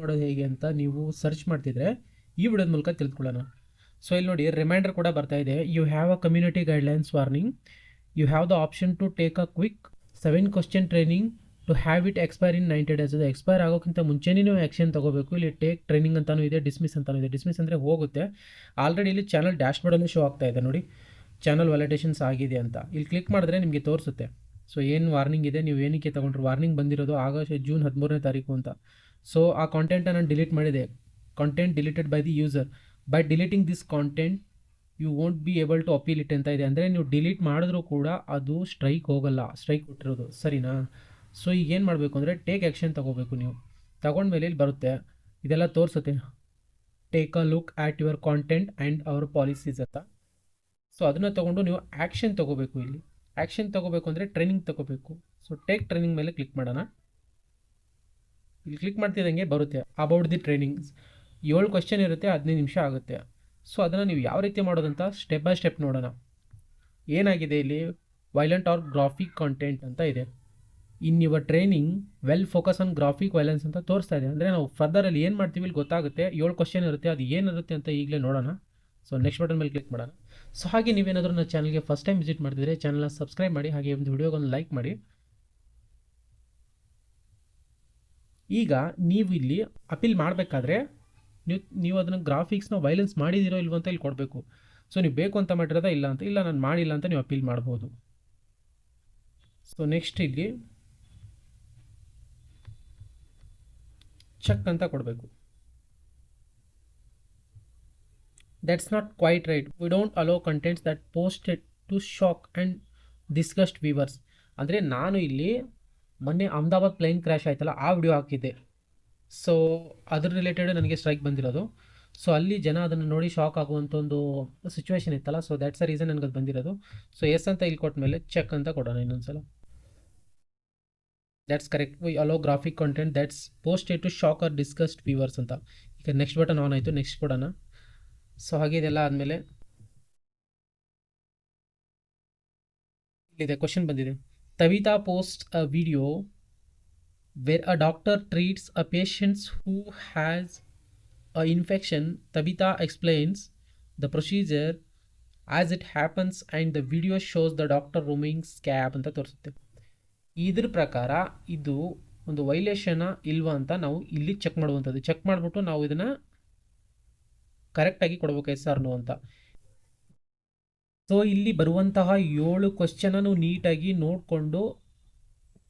ಮಾಡೋದು ಹೇಗೆ ಅಂತ ನೀವು ಸರ್ಚ್ ಮಾಡ್ತಿದ್ರೆ ಈ ವಿಡಿಯೋದ ಮೂಲಕ ತಿಳ್ಕೊಳ್ಳೋಣ. ಸೊ ಇಲ್ಲಿ ನೋಡಿ ರಿಮೈಂಡರ್ ಕೂಡ ಬರ್ತಾ ಇದೆ. You have a community guidelines warning. You have the option to take a quick 7 question training to have it expire in 90 days. ಅದು ಎಕ್ಸ್ಪೈರ್ ಆಗೋಕ್ಕಿಂತ ಮುಂಚೆನೇ ನೀವು ಆ್ಯಕ್ಷನ್ ತಗೋಬೇಕು. ಇಲ್ಲಿ ಟೇಕ್ ಟ್ರೈನಿಂಗ್ ಅಂತಾನು ಇದೆ, ಡಿಸ್ಮಿಸ್ ಅಂತಾನು ಇದೆ. ಡಿಸ್ಮಿಸ್ ಅಂದರೆ ಹೋಗುತ್ತೆ. ಆಲ್ರೆಡಿ ಇಲ್ಲಿ ಚಾನಲ್ ಡ್ಯಾಶ್ಬೋರ್ಡಲ್ಲಿ ಶೋ ಆಗ್ತಾ ಇದೆ ನೋಡಿ, ಚಾನಲ್ ವ್ಯಾಲಿಡೇಷನ್ಸ್ ಆಗಿದೆ ಅಂತ. ಇಲ್ಲಿ ಕ್ಲಿಕ್ ಮಾಡಿದ್ರೆ ನಿಮಗೆ ತೋರಿಸುತ್ತೆ. ಸೊ ಏನು ವಾರ್ನಿಂಗ್ ಇದೆ, ನೀವು ಏನಕ್ಕೆ ತೊಗೊಂಡ್ರು. ವಾರ್ನಿಂಗ್ ಬಂದಿರೋದು ಜೂನ್ 13ನೇ ತಾರೀಕು ಅಂತ. ಸೊ ಆ ಕಾಂಟೆಂಟನ್ನು ನಾನು ಡಿಲೀಟ್ ಮಾಡಿದೆ. Content deleted by the user. By deleting this content you won't be able to appeal it ಅಂತ ಇದೆ. ಅಂದರೆ ನೀವು ಡಿಲೀಟ್ ಮಾಡಿದ್ರೂ ಕೂಡ ಅದು ಸ್ಟ್ರೈಕ್ ಹೋಗಲ್ಲ, ಸ್ಟ್ರೈಕ್ ಕೊಟ್ಟಿರೋದು, ಸರಿನಾ. ಸೊ ಈಗ ಏನು ಮಾಡಬೇಕು ಅಂದರೆ ಟೇಕ್ ಆ್ಯಕ್ಷನ್ ತೊಗೋಬೇಕು. ನೀವು ತಗೊಂಡ್ಮೇಲೆ ಇಲ್ಲಿ ಬರುತ್ತೆ, ಇದೆಲ್ಲ ತೋರಿಸುತ್ತೆ, take a look at your content and our policies ಅಂತ. ಸೊ ಅದನ್ನು ತೊಗೊಂಡು ನೀವು ಆ್ಯಕ್ಷನ್ ತೊಗೋಬೇಕು. ಇಲ್ಲಿ ಆ್ಯಕ್ಷನ್ ತೊಗೋಬೇಕು ಅಂದರೆ ಟ್ರೈನಿಂಗ್ ತೊಗೋಬೇಕು. ಸೊ ಟೇಕ್ ಟ್ರೈನಿಂಗ್ ಮೇಲೆ ಕ್ಲಿಕ್ ಮಾಡೋಣ. ಇಲ್ಲಿ ಕ್ಲಿಕ್ ಮಾಡ್ತಿದ್ದಂಗೆ ಬರುತ್ತೆ ಅಬೌಟ್ ದಿ ಟ್ರೈನಿಂಗ್ಸ್. 7 ಕ್ವಶನ್ ಇರುತ್ತೆ, 15 ನಿಮಿಷ ಆಗುತ್ತೆ. ಸೊ ಅದನ್ನು ನೀವು ಯಾವ ರೀತಿ ಮಾಡೋದಂತ ಸ್ಟೆಪ್ ಬೈ ಸ್ಟೆಪ್ ನೋಡೋಣ. ಏನಾಗಿದೆ ಇಲ್ಲಿ, ವೈಲೆಂಟ್ ಆರ್ ಗ್ರಾಫಿಕ್ ಕಾಂಟೆಂಟ್ ಅಂತ ಇದೆ. In your training well focus on graphic violence ಅಂತ ತೋರಿಸ್ತಾ ಇದೆ. ಅಂದರೆ ನಾವು ಫರ್ದರಲ್ಲಿ ಏನು ಮಾಡ್ತೀವಿ ಇಲ್ಲಿ ಗೊತ್ತಾಗುತ್ತೆ. 7 ಕ್ವಶನ್ ಇರುತ್ತೆ, ಅದು ಏನಿರುತ್ತೆ ಅಂತ ಈಗಲೇ ನೋಡೋಣ. ಸೊ ನೆಕ್ಸ್ಟ್ ಬಟನ್ ಮೇಲೆ ಕ್ಲಿಕ್ ಮಾಡೋಣ. ಸೊ ಹಾಗೆ ನೀವೇನಾದರೂ ನನ್ನ ಚಾನಲ್ಗೆ ಫಸ್ಟ್ ಟೈಮ್ ವಿಸಿಟ್ ಮಾಡ್ತಿದ್ರೆ ಚಾನಲ್ನ ಸಬ್ಸ್ಕ್ರೈಬ್ ಮಾಡಿ, ಹಾಗೆ ಒಂದು ವಿಡಿಯೋಗೊಂದು ಲೈಕ್ ಮಾಡಿ. ಈಗ ನೀವು ಇಲ್ಲಿ ಅಪೀಲ್ ಮಾಡಬೇಕಾದ್ರೆ ನೀವು ಅದನ್ನು ಗ್ರಾಫಿಕ್ಸ್ನ ವೈಲೆನ್ಸ್ ಮಾಡಿದಿರೋ ಇಲ್ವೋ ಅಂತ ಇಲ್ಲಿ ಕೊಡಬೇಕು. ಸೊ ನೀವು ಬೇಕು ಅಂತ ಮಾಡಿರೋದಾ ಇಲ್ಲ ಅಂತ. ಇಲ್ಲ ನಾನು ಮಾಡಿಲ್ಲ ಅಂತ ನೀವು ಅಪೀಲ್ ಮಾಡ್ಬೋದು. ಸೊ ನೆಕ್ಸ್ಟ್ ಇಲ್ಲಿ ಚೆಕ್ ಅಂತ ಕೊಡಬೇಕು. That's not quite right. We don't allow contents that posted to shock and disgust viewers. ಅಂದರೆ ನಾನು ಇಲ್ಲಿ ಮೊನ್ನೆ ಅಹಮದಾಬಾದ್ ಪ್ಲೇನ್ ಕ್ರ್ಯಾಶ್ ಆಯ್ತಲ್ಲ, ಆ ವಿಡಿಯೋ ಹಾಕಿದ್ದೆ. ಸೊ ಅದ್ರ ರಿಲೇಟೆಡ್ ನನಗೆ ಸ್ಟ್ರೈಕ್ ಬಂದಿರೋದು. ಸೊ ಅಲ್ಲಿ ಜನ ಅದನ್ನು ನೋಡಿ ಶಾಕ್ ಆಗುವಂಥ ಒಂದು ಸಿಚುವೇಶನ್ ಇತ್ತಲ್ಲ. ಸೊ ದ್ಯಾಟ್ಸ್ ಅ ರೀಸನ್ ನನಗೆ ಅದು ಬಂದಿರೋದು. ಸೊ ಎಸ್ ಅಂತ ಇಲ್ಲಿ ಕೊಟ್ಟ ಮೇಲೆ ಚೆಕ್ ಅಂತ ಕೊಡೋಣ ಇನ್ನೊಂದ್ಸಲ. That's correct. We allow graphic content that's posted to shock or disgust viewers ಅಂತ. ಈಗ ನೆಕ್ಸ್ಟ್ ಬಟನ್ ಆನ್ ಆಯಿತು, ನೆಕ್ಸ್ಟ್ ಕೊಡೋಣ. ಸೊ ಹಾಗೆ ಇದೆಲ್ಲ ಆದಮೇಲೆ ಇಲ್ಲಿದೆ ಕ್ವಶನ್ ಬಂದಿದೆ. Tavita post a video where a doctor treats a patient who has a infection. Tabitha explains the procedure as it happens and the video shows the doctor removing scab ಅಂತ ತೋರಿಸುತ್ತೆ. ಇದ್ರ ಪ್ರಕಾರ ಇದು ಒಂದು ವೈಲೇಷನ್ ಇಲ್ವಾ ಅಂತ ನಾವು ಇಲ್ಲಿ ಚೆಕ್ ಮಾಡುವಂಥದ್ದು. ಚೆಕ್ ಮಾಡಿಬಿಟ್ಟು ನಾವು ಇದನ್ನು ಕರೆಕ್ಟಾಗಿ ಕೊಡಬೇಕು, ಎಸ್ ಆರ್ ನೋ ಅಂತ. ಸೊ ಇಲ್ಲಿ ಬರುವಂತಹ 7 ಕ್ವಶನನ್ನು ನೀಟಾಗಿ ನೋಡಿಕೊಂಡು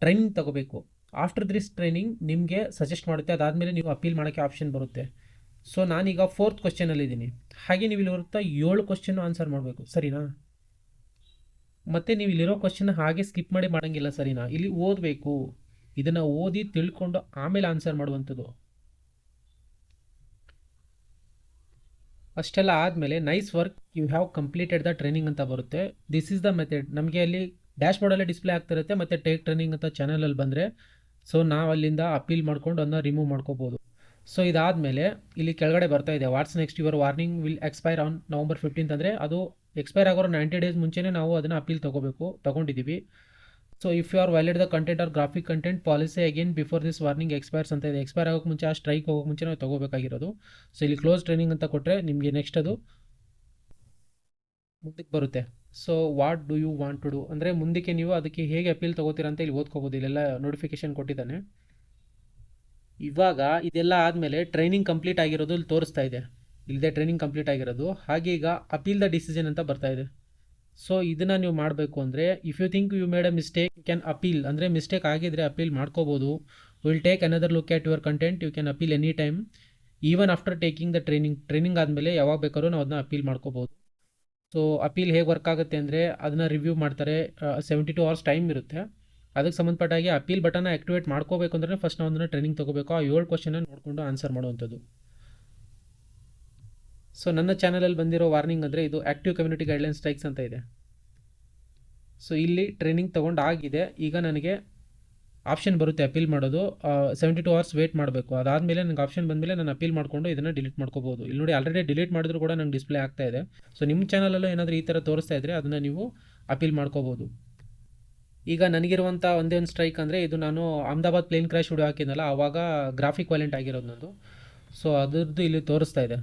ಟ್ರೈನಿಂಗ್ ತಗೋಬೇಕು. ಆಫ್ಟರ್ ದಿಸ್ ಟ್ರೈನಿಂಗ್ ನಿಮಗೆ ಸಜೆಸ್ಟ್ ಮಾಡುತ್ತೆ. ಅದಾದಮೇಲೆ ನೀವು ಅಪೀಲ್ ಮಾಡೋಕ್ಕೆ ಆಪ್ಷನ್ ಬರುತ್ತೆ. ಸೊ ನಾನೀಗ 4th ಕ್ವಶನಲ್ಲಿದ್ದೀನಿ. ಹಾಗೆ ನೀವು ಇಲ್ಲಿ ಬರುತ್ತಾ 7 ಕ್ವಶನ್ನು ಆನ್ಸರ್ ಮಾಡಬೇಕು, ಸರಿನಾ. ಮತ್ತು ನೀವು ಇಲ್ಲಿರೋ ಕ್ವಶನ್ ಹಾಗೆ ಸ್ಕಿಪ್ ಮಾಡಿ ಮಾಡೋಂಗಿಲ್ಲ, ಸರಿನಾ. ಇಲ್ಲಿ ಓದಬೇಕು, ಇದನ್ನು ಓದಿ ತಿಳ್ಕೊಂಡು ಆಮೇಲೆ ಆನ್ಸರ್ ಮಾಡುವಂಥದ್ದು. ಅಷ್ಟೆಲ್ಲ ಆದಮೇಲೆ nice work, you have completed the training ಅಂತ ಬರುತ್ತೆ. This is the method. ನಮಗೆ ಅಲ್ಲಿ ಡ್ಯಾಶ್ಬೋರ್ಡಲ್ಲೇ ಡಿಸ್ಪ್ಲೇ ಆಗ್ತಿರುತ್ತೆ. ಮತ್ತು ಟೇಕ್ ಟ್ರೈನಿಂಗ್ ಅಂತ ಚಾನಲಲ್ಲಿ ಬಂದರೆ ಸೊ ನಾವು ಅಲ್ಲಿಂದ ಅಪೀಲ್ ಮಾಡ್ಕೊಂಡು ಅದನ್ನ ರಿಮೂವ್ ಮಾಡ್ಕೋಬೋದು. ಸೊ ಇದಾದಮೇಲೆ ಇಲ್ಲಿ ಕೆಳಗಡೆ ಬರ್ತಾ ಇದೆ, what's next your warning will expire on November 15th. ಅಂದರೆ ಅದು ಎಕ್ಸ್ಪೈರ್ ಆಗೋರು 90 ಡೇಸ್ ಮುಂಚೆನೇ ನಾವು ಅದನ್ನು ಅಪೀಲ್ ತೊಗೊಂಡಿದ್ದೀವಿ. So if you are valid the content or graphic content policy again before this warning expires ಅಂತ ಇದೆ. ಎಕ್ಸ್ಪೈರ್ ಆಗೋಕ್ಕೆ ಮುಂಚೆ, ಆ ಸ್ಟ್ರೈಕ್ ಹೋಗೋಕ್ಕೆ ಮುಂಚೆ ನಾವು ತೊಗೋಬೇಕಾಗಿರೋದು. ಸೊ ಇಲ್ಲಿ ಕ್ಲೋಸ್ ಟ್ರೈನಿಂಗ್ ಅಂತ ಕೊಟ್ಟರೆ ನಿಮಗೆ ನೆಕ್ಸ್ಟ್ ಅದು ಮುಂದಕ್ಕೆ ಬರುತ್ತೆ. So what do you want to do ಅಂದರೆ ಮುಂದಕ್ಕೆ ನೀವು ಅದಕ್ಕೆ ಹೇಗೆ ಅಪೀಲ್ ತೊಗೋತೀರಾ ಅಂತ ಇಲ್ಲಿ ಓದ್ಕೋಬೋದು. ಇಲ್ಲೆಲ್ಲ ನೋಟಿಫಿಕೇಶನ್ ಕೊಟ್ಟಿದ್ದಾನೆ. ಇವಾಗ ಇದೆಲ್ಲ ಆದಮೇಲೆ ಟ್ರೈನಿಂಗ್ ಕಂಪ್ಲೀಟ್ ಆಗಿರೋದು ಇಲ್ಲಿ ತೋರಿಸ್ತಾ ಇದೆ. ಇಲ್ಲದೆ ಟ್ರೈನಿಂಗ್ ಕಂಪ್ಲೀಟ್ ಆಗಿರೋದು. ಹಾಗೆ ಈಗ ಅಪೀಲ್ ದ ಡಿಸಿಷನ್ ಅಂತ ಬರ್ತಾ ಇದೆ. ಸೊ ಇದನ್ನು ನೀವು ಮಾಡಬೇಕು ಅಂದರೆ if you think you made a mistake you can appeal. ಅಂದರೆ ಮಿಸ್ಟೇಕ್ ಆಗಿದ್ರೆ ಅಪೀಲ್ ಮಾಡ್ಕೋಬೋದು. Will take another look at your content. You can appeal any time even after taking the training ಆದಮೇಲೆ ಯಾವಾಗ ಬೇಕಾದ್ರೂ ನಾವು ಅದನ್ನ ಅಪೀಲ್ ಮಾಡ್ಕೋಬೋದು. ಸೊ ಅಪೀಲ್ ಹೇಗೆ ವರ್ಕ್ ಆಗುತ್ತೆ ಅಂದರೆ ಅದನ್ನು ರಿವ್ಯೂ ಮಾಡ್ತಾರೆ. 72 hours ಟೈಮ್ ಇರುತ್ತೆ. ಅದಕ್ಕೆ ಸಂಬಂಧಪಟ್ಟಾಗಿ ಅಪೀಲ್ ಬಟನ್ನ ಆ್ಯಕ್ಟಿವೇಟ್ ಮಾಡ್ಕೋಬೇಕು ಅಂದರೆ ಫಸ್ಟ್ ನಾವು ಅದನ್ನು ಟ್ರೈನಿಂಗ್ ತೊಗೋಬೇಕು. ಆ 7 ಕ್ವಶನ್ನ ನೋಡಿಕೊಂಡು ಆನ್ಸರ್ ಮಾಡುವಂಥದ್ದು. ಸೊ ನನ್ನ ಚಾನಲಲ್ಲಿ ಬಂದಿರೋ ವಾರ್ನಿಂಗ್ ಅಂದರೆ ಇದು ಆ್ಯಕ್ಟಿವ್ ಕಮ್ಯುನಿಟಿ ಗೈಡ್ಲೈನ್ ಸ್ಟ್ರೈಕ್ಸ್ ಅಂತ ಇದೆ. ಸೊ ಇಲ್ಲಿ ಟ್ರೈನಿಂಗ್ ತೊಗೊಂಡು ಆಗಿದೆ. ಈಗ ನನಗೆ ಆಪ್ಷನ್ ಬರುತ್ತೆ ಅಪೀಲ್ ಮಾಡೋದು. 72 hours ವೇಟ್ ಮಾಡಬೇಕು. ಅದಾದಮೇಲೆ ನನಗೆ ಆಪ್ಷನ್ ಬಂದಮೇಲೆ ನಾನು ಅಪೀಲ್ ಮಾಡಿಕೊಂಡು ಇದನ್ನು ಡಿಲೀಟ್ ಮಾಡ್ಕೋಬೋದು. ಇಲ್ಲಿ ನೋಡಿ ಆಲ್ರೆಡಿ ಡಿಲೀಟ್ ಮಾಡಿದ್ರು ಕೂಡ ನಂಗೆ ಡಿಸ್ಪ್ಲೇ ಆಗ್ತಾ ಇದೆ. ಸೊ ನಿಮ್ಮ ಚಾನಲಲ್ಲೂ ಏನಾದರೂ ಈ ಥರ ತೋರಿಸ್ತಾ ಇದ್ದರೆ ಅದನ್ನು ನೀವು ಅಪೀಲ್ ಮಾಡ್ಕೋಬೋದು. ಈಗ ನನಗಿರುವಂಥ ಒಂದೇ ಒಂದು ಸ್ಟ್ರೈಕ್ ಅಂದರೆ ಇದು ನಾನು ಅಹಮದಾಬಾದ್ ಪ್ಲೇನ್ ಕ್ರ್ಯಾಶ್ ವಿಡಿಯೋ ಹಾಕಿದ್ನಲ್ಲ ಆವಾಗ ಗ್ರಾಫಿಕ್ ವಾಲೆಂಟ್ ಆಗಿರೋದು ನಂದು. ಸೊ ಅದರದ್ದು ಇಲ್ಲಿ ತೋರಿಸ್ತಾ ಇದೆ.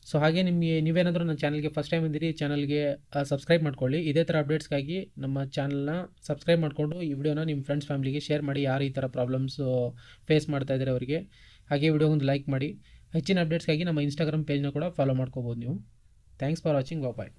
ಸೊ ಹಾಗೆ ನೀವೇನಾದರೂ ನನ್ನ ಚಾನಲ್ಗೆ ಫಸ್ಟ್ ಟೈಮ್ ಬಂದಿರಿ, ಚಾನಲ್ಗೆ ಸಬ್ಸ್ಕ್ರೈಬ್ ಮಾಡ್ಕೊಳ್ಳಿ. ಇದೇ ಥರ ಅಪ್ಡೇಟ್ಸ್ಗಾಗಿ ನಮ್ಮ ಚಾನಲ್ನ ಸಬ್ಸ್ಕ್ರೈಬ್ ಮಾಡಿಕೊಂಡು ಈ ವಿಡಿಯೋನ ನಿಮ್ಮ ಫ್ರೆಂಡ್ಸ್ ಫ್ಯಾಮಿಲಿಗೆ ಶೇರ್ ಮಾಡಿ, ಯಾರು ಈ ಥರ ಪ್ರಾಬ್ಲಮ್ಸು ಫೇಸ್ ಮಾಡ್ತಾ ಇದ್ದಾರೆ ಅವರಿಗೆ. ಹಾಗೆ ವಿಡಿಯೋಗೊಂದು ಲೈಕ್ ಮಾಡಿ. ಹೆಚ್ಚಿನ ಅಪ್ಡೇಟ್ಸ್ಗಾಗಿ ನಮ್ಮ ಇನ್ಸ್ಟಾಗ್ರಾಮ್ ಪೇಜ್ನ ಕೂಡ ಫಾಲೋ ಮಾಡ್ಕೋಬೋದು ನೀವು. Thanks for watching. ಬಾಯ್.